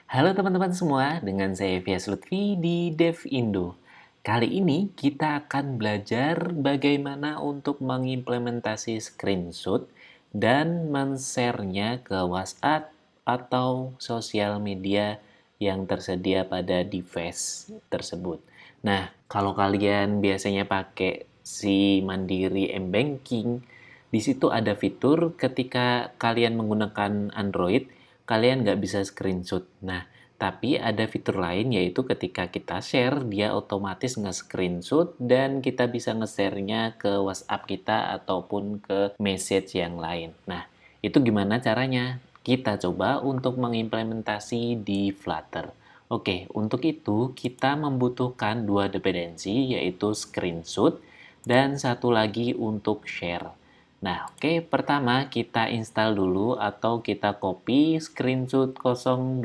Halo teman-teman semua, dengan saya Vias Lutfi di DevIndo. Kali ini kita akan belajar bagaimana untuk mengimplementasi screenshot dan men-share-nya ke WhatsApp atau sosial media yang tersedia pada device tersebut. Nah, kalau kalian biasanya pakai si Mandiri M-Banking, di situ ada fitur ketika kalian menggunakan Android, kalian nggak bisa screenshot. Nah, tapi ada fitur lain yaitu ketika kita share, dia otomatis nge-screenshot dan kita bisa nge-share-nya ke WhatsApp kita ataupun ke message yang lain. Nah, itu gimana caranya? Kita coba untuk mengimplementasi di Flutter. Oke, untuk itu kita membutuhkan dua dependensi yaitu screenshot dan satu lagi untuk share. Nah, oke, pertama kita install dulu atau kita copy screenshot 020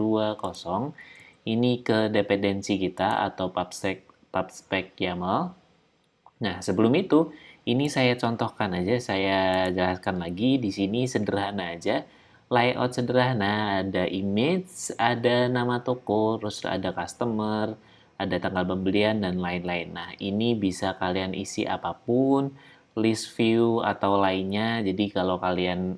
ini ke dependensi kita atau pubspec YAML. Nah, sebelum itu, ini saya contohkan aja, saya jelaskan lagi. Di sini sederhana aja. Layout sederhana, ada image, ada nama toko, terus ada customer, ada tanggal pembelian, dan lain-lain. Nah, ini bisa kalian isi apapun, list view atau lainnya. Jadi kalau kalian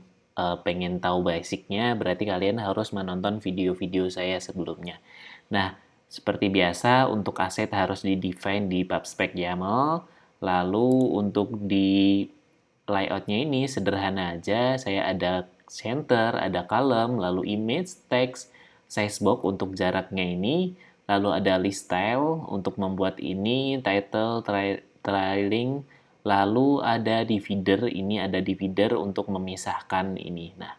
pengen tahu basicnya, berarti kalian harus menonton video-video saya sebelumnya. Nah, seperti biasa, untuk aset harus di-define di PubSpec YAML. Lalu untuk di layoutnya ini sederhana aja, saya ada center, ada column, lalu image, text, size box untuk jaraknya ini, lalu ada list style untuk membuat ini, title, trailing, lalu ada divider, ini ada divider untuk memisahkan ini. Nah,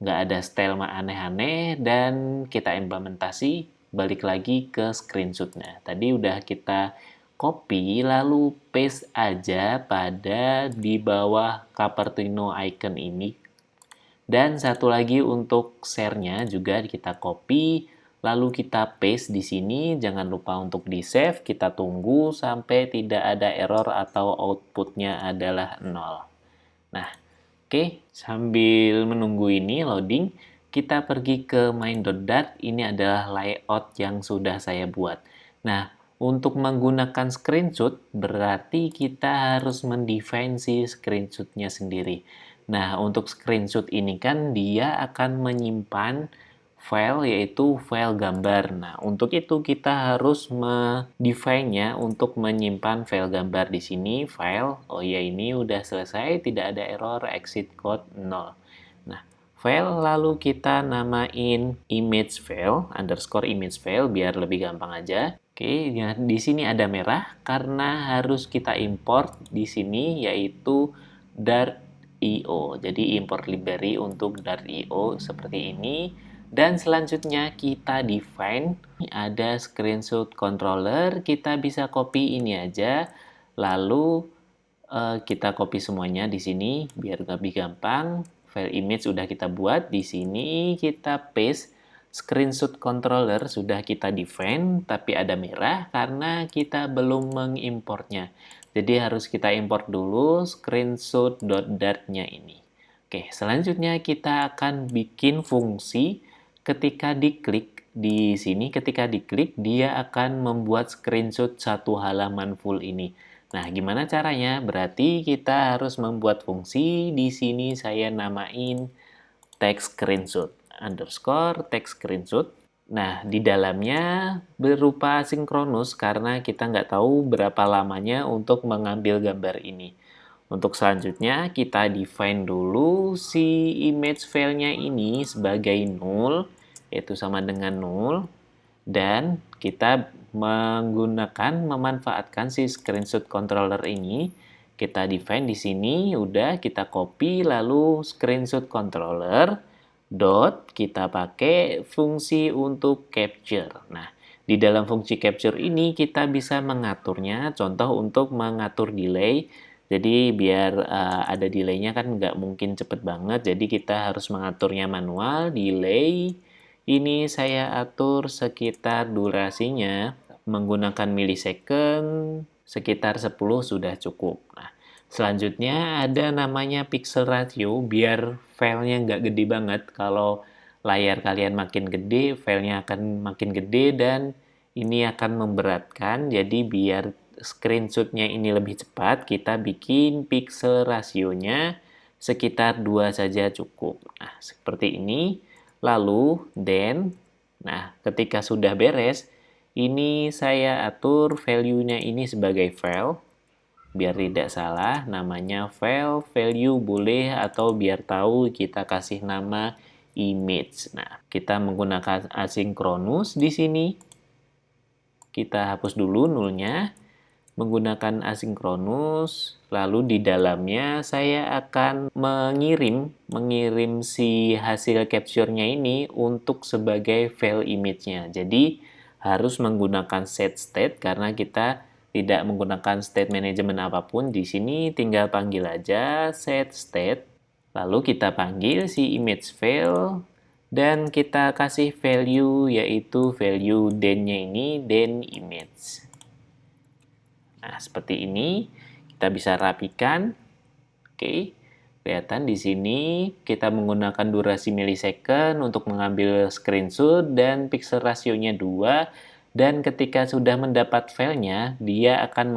nggak ada style aneh-aneh dan kita implementasi balik lagi ke screenshotnya. Tadi udah kita copy lalu paste aja pada di bawah Cupertino icon ini. Dan satu lagi untuk share-nya juga kita copy lalu kita paste di sini. Jangan lupa untuk di-save, kita tunggu sampai tidak ada error atau outputnya adalah 0. Nah, oke, sambil menunggu ini loading, kita pergi ke main.dart. Ini adalah layout yang sudah saya buat. Nah, untuk menggunakan screenshot, berarti kita harus mendefine si screenshot-nya sendiri. Nah, untuk screenshot ini kan dia akan menyimpan file yaitu file gambar. Nah, untuk itu kita harus define-nya untuk menyimpan file gambar di sini, file. Oh ya, ini udah selesai, tidak ada error, exit code 0. Nah, file lalu kita namain image file, underscore image file biar lebih gampang aja. Oke, ya, di sini ada merah karena harus kita import di sini yaitu Dart.io. Jadi import library untuk Dart.io seperti ini. Dan selanjutnya kita define ada screenshot controller, kita bisa copy ini aja. Lalu kita copy semuanya di sini biar lebih gampang. File image sudah kita buat, di sini kita paste. Screenshot controller sudah kita define, tapi ada merah karena kita belum mengimportnya. Jadi harus kita import dulu screenshot.dart-nya ini. Oke, selanjutnya kita akan bikin fungsi ketika diklik di sini, ketika diklik dia akan membuat screenshot satu halaman full ini. Nah, gimana caranya? Berarti kita harus membuat fungsi. Di sini saya namain text screenshot underscore text screenshot. Nah, di dalamnya berupa sinkronus karena kita nggak tahu berapa lamanya untuk mengambil gambar ini. Untuk selanjutnya, kita define dulu si image file-nya ini sebagai null, yaitu sama dengan null. Dan kita memanfaatkan si screenshot controller ini. Kita define di sini, udah kita copy, lalu screenshot controller dot kita pakai fungsi untuk capture. Nah, di dalam fungsi capture ini kita bisa mengaturnya, contoh untuk mengatur delay. Jadi biar ada delaynya kan nggak mungkin cepet banget, jadi kita harus mengaturnya manual, delay. Ini saya atur sekitar durasinya menggunakan millisecond sekitar 10 sudah cukup. Nah, selanjutnya ada namanya pixel ratio biar filenya nggak gede banget. Kalau layar kalian makin gede, filenya akan makin gede, dan ini akan memberatkan. Jadi biar screenshotnya ini lebih cepat, kita bikin pixel rasionya sekitar 2 saja cukup. Nah, seperti ini. Lalu, nah ketika sudah beres, ini saya atur value-nya ini sebagai file. Biar tidak salah, namanya file, value boleh, atau biar tahu kita kasih nama image. Nah, kita menggunakan asinkronus di sini. Kita hapus dulu nulnya, menggunakan asinkronus, lalu di dalamnya saya akan mengirim si hasil capture-nya ini untuk sebagai file image-nya. Jadi harus menggunakan set state karena kita tidak menggunakan state management apapun. Di sini tinggal panggil aja set state, lalu kita panggil si image file, dan kita kasih value, yaitu value den-nya ini den image. Nah, seperti ini kita bisa rapikan. Oke, kelihatan di sini kita menggunakan durasi milisecond untuk mengambil screenshot dan pixel rasionya 2. Dan ketika sudah mendapat filenya, dia akan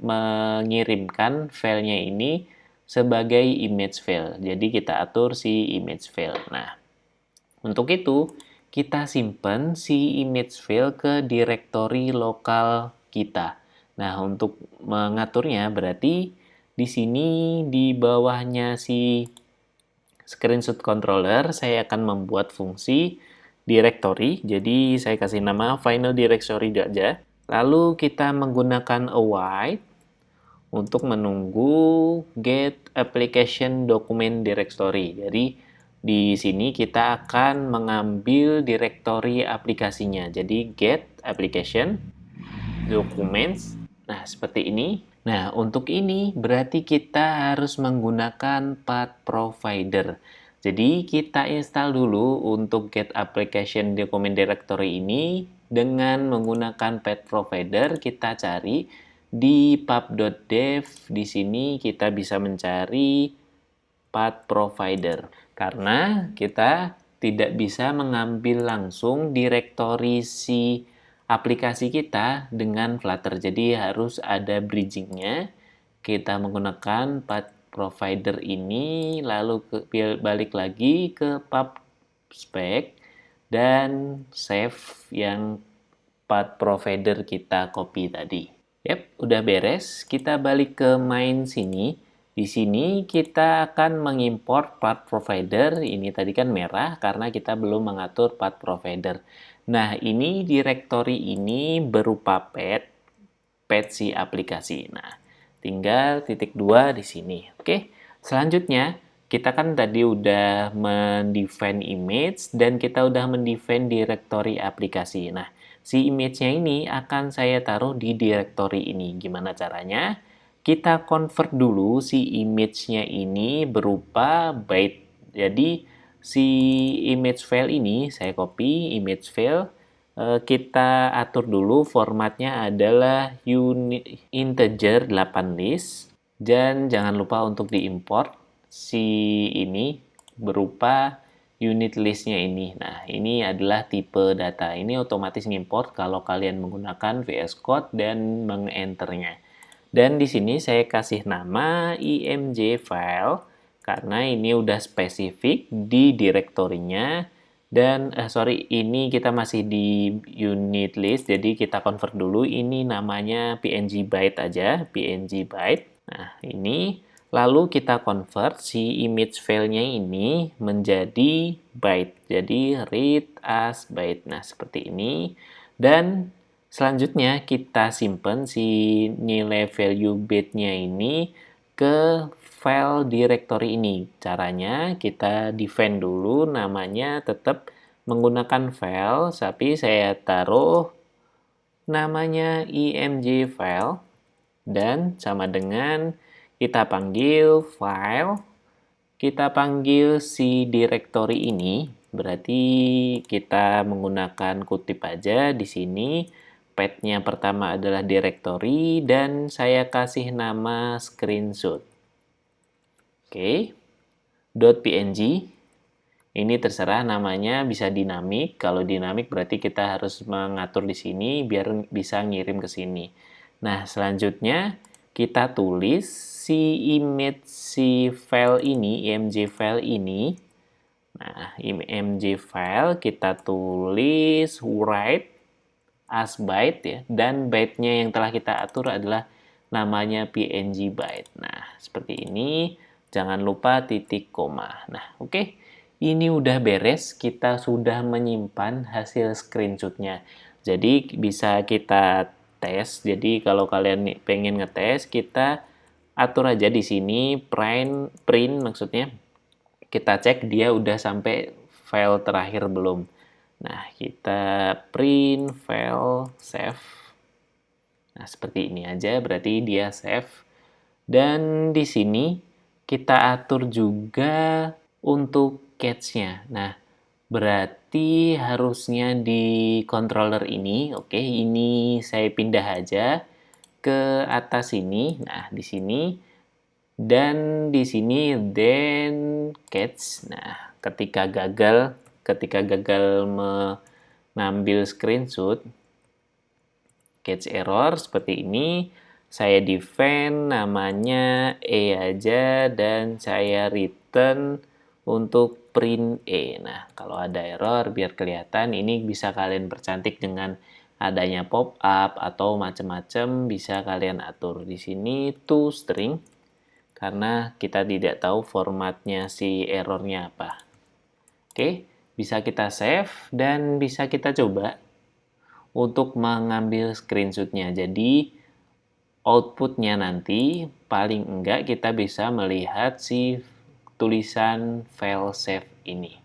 mengirimkan filenya ini sebagai image file. Jadi kita atur si image file. Nah, untuk itu kita simpan si image file ke direktori lokal kita. Nah, untuk mengaturnya berarti di sini di bawahnya si screenshot controller saya akan membuat fungsi directory. Jadi saya kasih nama final directory aja. Lalu kita menggunakan await untuk menunggu get application document directory. Jadi di sini kita akan mengambil directory aplikasinya. Jadi get application documents. Nah, seperti ini. Nah, untuk ini berarti kita harus menggunakan path provider. Jadi kita install dulu untuk get application document directory ini dengan menggunakan path provider. Kita cari di pub.dev. Di sini kita bisa mencari path provider karena kita tidak bisa mengambil langsung direktori si aplikasi kita dengan Flutter. Jadi harus ada bridgingnya. Kita menggunakan path provider ini, lalu balik lagi ke pub spec dan save yang path provider kita copy tadi. Yap, udah beres. Kita balik ke main sini. Di sini kita akan mengimport path provider. Ini tadi kan merah karena kita belum mengatur path provider. Nah, ini directory ini berupa path si aplikasi. Nah, tinggal titik 2 di sini. Oke, selanjutnya kita kan tadi udah mendefine image dan kita udah mendefine directory aplikasi. Nah, si image-nya ini akan saya taruh di directory ini. Gimana caranya? Kita convert dulu si image-nya ini berupa byte. Jadi, si image file ini, saya copy image file. Kita atur dulu formatnya adalah integer 8 list. Dan jangan lupa untuk diimport si ini berupa unit listnya ini. Nah, ini adalah tipe data. Ini otomatis ngimport kalau kalian menggunakan VS Code dan mengenternya. Dan di sini saya kasih nama img file karena ini udah spesifik di direktorinya. Dan ini kita masih di unit list, jadi kita convert dulu. Ini namanya png byte aja, png byte. Nah, ini lalu kita convert si image file-nya ini menjadi byte. Jadi read as byte. Nah, seperti ini. Dan selanjutnya kita simpan si nilai value byte-nya ini ke file directory ini. Caranya kita define dulu, namanya tetap menggunakan file, tapi saya taruh namanya img file dan sama dengan kita panggil file, kita panggil si directory ini, berarti kita menggunakan kutip aja di sini. Path-nya pertama adalah directory dan saya kasih nama screenshot. Oke. .png. Ini terserah namanya bisa dinamik. Kalau dinamik berarti kita harus mengatur di sini biar bisa ngirim ke sini. Nah, selanjutnya kita tulis si file ini, img file ini. Nah, img file kita tulis write as byte ya, dan byte-nya yang telah kita atur adalah namanya png byte. Nah, seperti ini. Jangan lupa titik koma. Nah, oke. Ini udah beres, kita sudah menyimpan hasil screenshot-nya. Jadi bisa kita tes. Jadi kalau kalian pengen ngetes, kita atur aja di sini print maksudnya. Kita cek dia udah sampai file terakhir belum. Nah, kita print file save. Nah, seperti ini aja berarti dia save. Dan di sini kita atur juga untuk catch-nya. Nah, berarti harusnya di controller ini, oke, ini saya pindah aja ke atas sini. Nah, di sini dan di sini then catch. Nah, ketika gagal mengambil screenshot, catch error seperti ini, saya define namanya E aja dan saya return untuk print E. Nah, kalau ada error biar kelihatan, ini bisa kalian percantik dengan adanya pop up atau macam-macam, bisa kalian atur di sini to string karena kita tidak tahu formatnya si errornya apa. Oke, bisa kita save dan bisa kita coba untuk mengambil screenshotnya. Jadi outputnya nanti paling enggak kita bisa melihat si tulisan file save ini.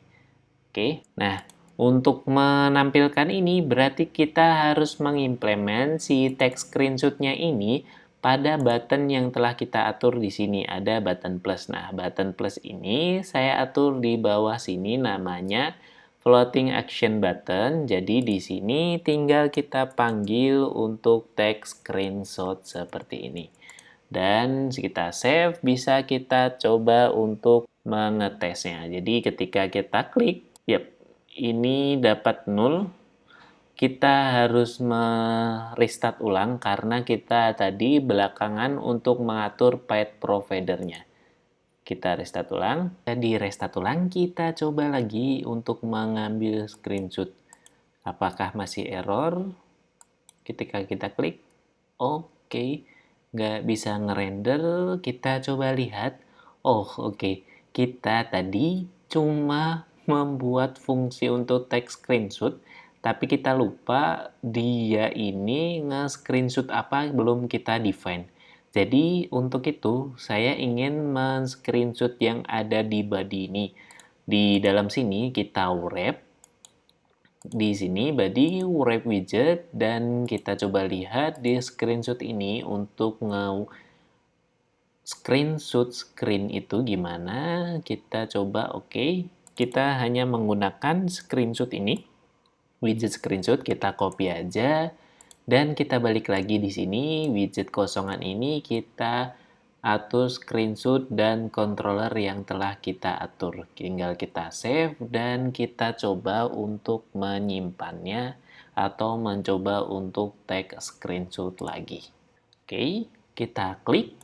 Oke, nah untuk menampilkan ini berarti kita harus mengimplement si text screenshotnya ini pada button yang telah kita atur di sini. Ada button plus. Nah, button plus ini saya atur di bawah sini namanya floating action button. Jadi di sini tinggal kita panggil untuk text screenshot seperti ini. Dan kita save, bisa kita coba untuk mengetesnya. Jadi ketika kita klik, yep, ini dapat 0. Kita harus restart ulang karena kita tadi belakangan untuk mengatur path provider-nya. Kita restart ulang. Jadi restart ulang, kita coba lagi untuk mengambil screenshot. Apakah masih error? Ketika kita klik, oke, nggak bisa ngerender. Kita coba lihat. Oh, oke. Kita tadi cuma membuat fungsi untuk text screenshot, tapi kita lupa dia ini nge-screenshot apa belum kita define. Jadi untuk itu saya ingin men-screenshot yang ada di body ini. Di dalam sini kita wrap. Di sini body wrap widget dan kita coba lihat di screenshot ini untuk screenshot screen itu gimana. Kita coba oke. Kita hanya menggunakan screenshot ini. Widget screenshot kita copy aja dan kita balik lagi di sini widget kosongan ini kita atur screenshot dan controller yang telah kita atur. Tinggal kita save dan kita coba untuk menyimpannya atau mencoba untuk take screenshot lagi. Oke, kita klik.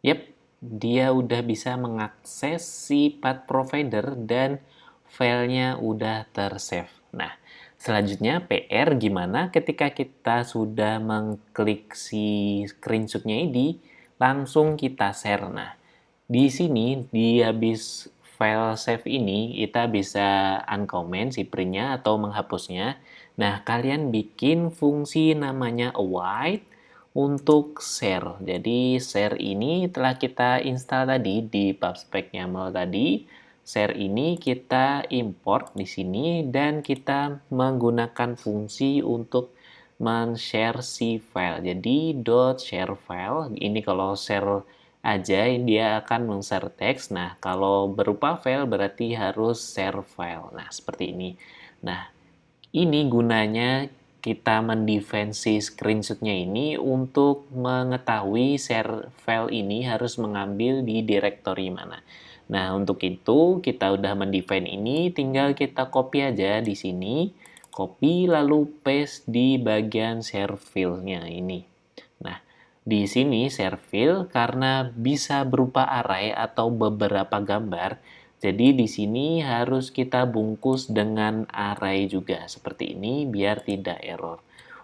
Yap, dia udah bisa mengakses si path provider dan filenya udah tersave. Nah, selanjutnya PR gimana ketika kita sudah mengklik si screenshotnya ini, langsung kita share. Nah, di sini di habis file save ini kita bisa uncomment si printnya atau menghapusnya. Nah, kalian bikin fungsi namanya await untuk share. Jadi share ini telah kita install tadi di pubspec-YAML tadi. Share ini kita import di sini dan kita menggunakan fungsi untuk men-share si file. Jadi .share file ini kalau share aja dia akan men-share teks. Nah, kalau berupa file berarti harus share file. Nah, seperti ini. Nah, ini gunanya kita mendefine si screenshot-nya ini untuk mengetahui share file ini harus mengambil di directory mana. Nah, untuk itu kita udah mendefine ini, tinggal kita copy aja di sini. Copy lalu paste di bagian share file-nya ini. Nah, di sini share file karena bisa berupa array atau beberapa gambar, jadi di sini harus kita bungkus dengan array juga seperti ini biar tidak error.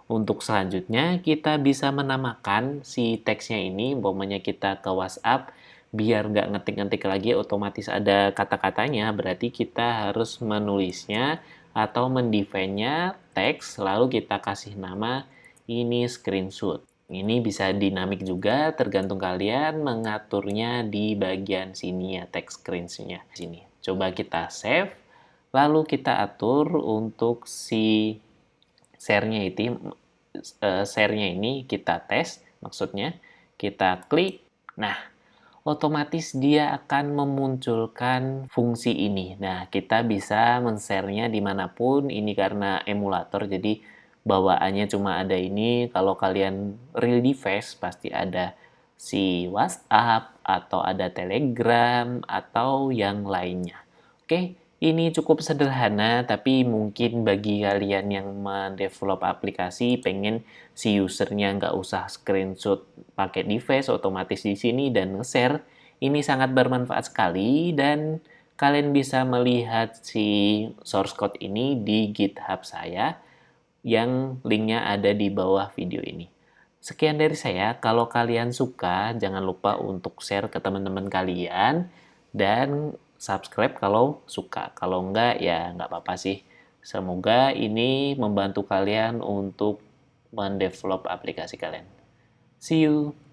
Untuk selanjutnya kita bisa menamakan si teksnya ini, umpamanya kita ke WhatsApp, biar nggak ngetik-ngetik lagi otomatis ada kata-katanya, berarti kita harus menulisnya atau mendefine-nya teks, lalu kita kasih nama ini screenshot. Ini bisa dinamik juga, tergantung kalian mengaturnya di bagian sini ya, text screenshot-nya. Sini. Coba kita save, lalu kita atur untuk si share-nya ini kita tes, maksudnya kita klik. Nah, otomatis dia akan memunculkan fungsi ini. Nah, kita bisa men-share-nya dimanapun. Ini karena emulator, jadi bawaannya cuma ada ini. Kalau kalian real device, pasti ada si WhatsApp, atau ada Telegram, atau yang lainnya. Oke, ini cukup sederhana, tapi mungkin bagi kalian yang mendevelop aplikasi, pengen si usernya nggak usah screenshot pakai device, otomatis di sini dan nge-share, ini sangat bermanfaat sekali dan kalian bisa melihat si source code ini di GitHub saya yang linknya ada di bawah video ini. Sekian dari saya, kalau kalian suka jangan lupa untuk share ke teman-teman kalian dan subscribe kalau suka. Kalau enggak ya enggak apa-apa sih. Semoga ini membantu kalian untuk mendevelop aplikasi kalian. See you!